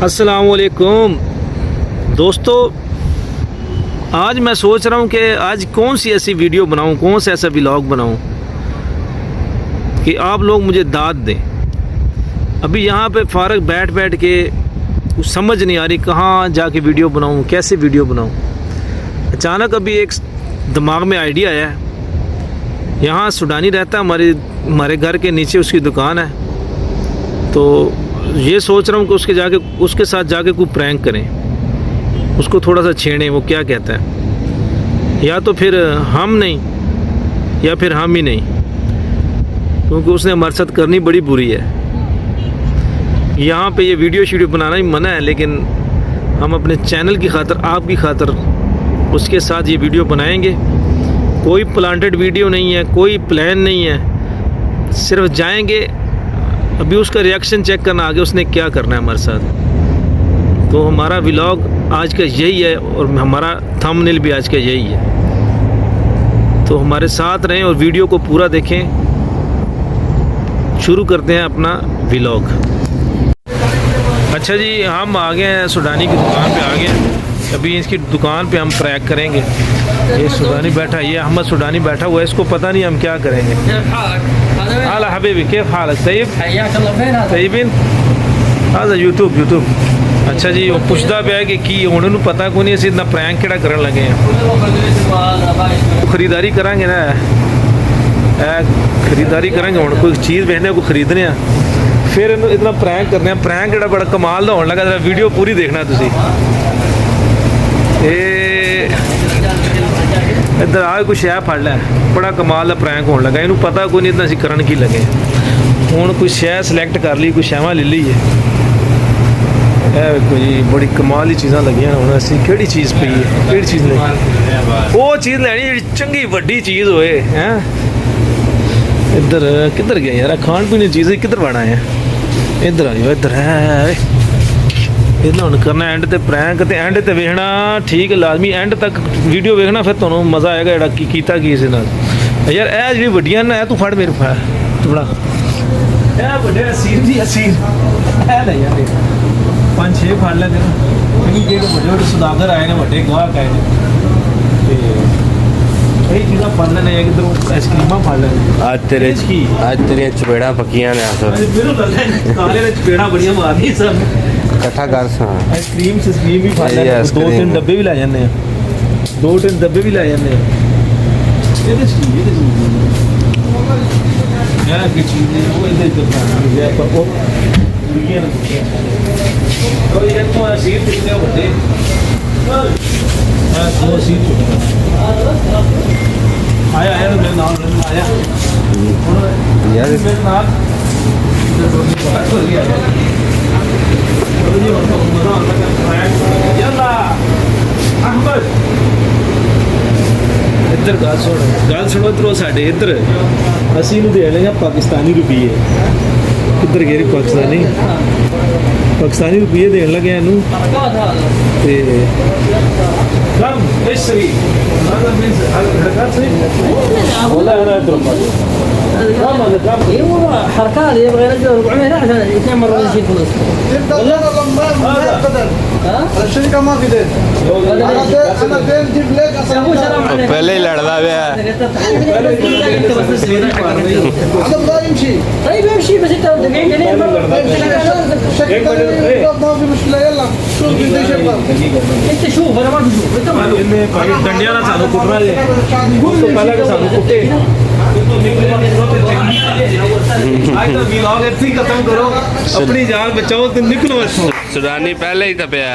अस्सलामुअलैकुम दोस्तों, आज मैं सोच रहा हूँ कि आज कौन सी ऐसी वीडियो बनाऊँ, कौन सा ऐसा व्लॉग बनाऊँ कि आप लोग मुझे दाद दें। अभी यहाँ पे फ़ारग बैठ बैठ के कुछ समझ नहीं आ रही कहाँ जाके वीडियो बनाऊँ, कैसे वीडियो बनाऊँ। अचानक अभी एक दिमाग में आइडिया आया है। यहाँ सुडानी रहता है, हमारे घर के नीचे उसकी दुकान है, तो ये सोच रहा हूँ कि उसके साथ जाके कोई प्रैंक करें, उसको थोड़ा सा छेड़ें, वो क्या कहता है। या तो फिर हम नहीं, या फिर हम ही नहीं, क्योंकि उसने हमारे साथ करनी बड़ी बुरी है। यहाँ पे ये वीडियो बनाना ही मना है, लेकिन हम अपने चैनल की खातिर, आपकी खातिर उसके साथ ये वीडियो बनाएंगे। कोई प्लांटेड वीडियो नहीं है, कोई प्लान नहीं है, सिर्फ जाएंगे, अभी उसका रिएक्शन चेक करना, आगे उसने क्या करना है हमारे साथ। तो हमारा व्लॉग आज का यही है और हमारा थंबनेल भी आज का यही है। तो हमारे साथ रहें और वीडियो को पूरा देखें। शुरू करते हैं अपना व्लॉग। अच्छा जी, हम आ गए हैं सुडानी की दुकान पे आ गए हैं। अभी इसकी दुकान पे हम प्रैंक करेंगे। ये सुडानी बैठा, ये अहमद सुडानी बैठा हुआ है, इसको पता नहीं हम क्या करेंगे। हाल हबीबी केफ हालक तयब तयबिन हाँ यूट्यूब। अच्छा जी, वो पुछदा पे है कि उन्होंने पता को नहीं असीं इतना प्रैंक केड़ा करन लगे हैं। खरीदारी करांगे ना, खरीदारी करेंगे हुण, कोई चीज़ वेखने को खरीदने फिर इतना प्रैंक करने। प्रैंक जेड़ा बड़ा कमाल दा होने लगा। जरा वीडियो पूरी देखना तुसीं। इधर आ कुछ शै फड़ लै, बड़ा कमाल का प्रैंक होने लगा। इनू पता कोई नहीं इतना असीं करन की लगे। हुण कोई शै सिलेक्ट कर ली, कोई शैवां ले ली है। कोई बड़ी कमाल की चीज़ां लगियां। हुण असीं केड़ी चीज़ पई है, केड़ी चीज़ लैनी, वो चीज़ लैनी जेह्ड़ी चंगी वड्डी चीज़ होए हैं। इधर किधर गया यार, खाण पीने चीज़ किधर बना है। इधर आ जाओ, इधर है। इन्हें हुण करना एंड ते प्रैंक, ते एंड ते वेखना ठीक है, लाजमी एंड तक वीडियो वेखना, फिर तुहानूं मज़ा आएगा जेह्ड़ा की कीता की इस नाल। यार ए जिहड़ी वड्डियां ना, तू फड़ मेरे फड़ तू बड़ा ए वड्डे असीर जी असीर ए ले यार 5-6 फड़ ले तेरे क्योंकि वड्डे सुदागर आए ने, वड्डे गाहक आए ने, कई चीज़ां फड़ लेने। इधरों आइसक्रीमां फड़ लेने। आज तेरे चपेड़ा पक्कियां ने काले ने चपेड़ा बड़ियां मारदी सब इकट्ठा कर सा। आइसक्रीम भी फड़ लेने, 2-3 डब्बे भी लै जाने हैं, 2-3 डब्बे भी लै जाने हैं। ਇਹਦੇ ਯਾਰ ਕੀ ਚੀਜ਼ ਹੈ ਉਹ ਇਹਦੇ ਤੇ ਹੈ ਪਰ ਉਹ ਦੁਨੀਆ ਨੂੰ ਕੋਈ ਇਹ ਤੋਂ ਸੀਟ ਕਿੰਨੇ ਵੱਡੇ ਹਾਂ ਦੋ ਸੀਟ ਆਇਆ ਮੇਰੇ ਨਾਲ ਆਇਆ ਯਾਰ ਮੇਰੇ ਨਾਲ ਯਾਲਾ ਅਹਿਮਦ इधर गल सुनो इधरों साढ़े इधर असी दे लेंगे पाकिस्तानी रुपये। किधर गए पाकिस्तानी रुपये देन लगे इनू حركات يبغى يرجع 400 لا عشان 2 مرات يشيل فلوس. الشركه ما في دين. انا دين جيب لك पहले ही लड़दा गया الله يمشي. طيب يمشي بس انت 40 جنيه ما في مشكله. يلا شوف بدي شغل انت شوف انا ما بشوف انت ما डंडिया ना सानू कुटना जे उस तो पहले के सानू कुटे आज तो व्लॉग इत्थे ही खत्म करो, अपनी जान बचाओ तो निकलो इत्थों। सुडानी पहले ही तपया।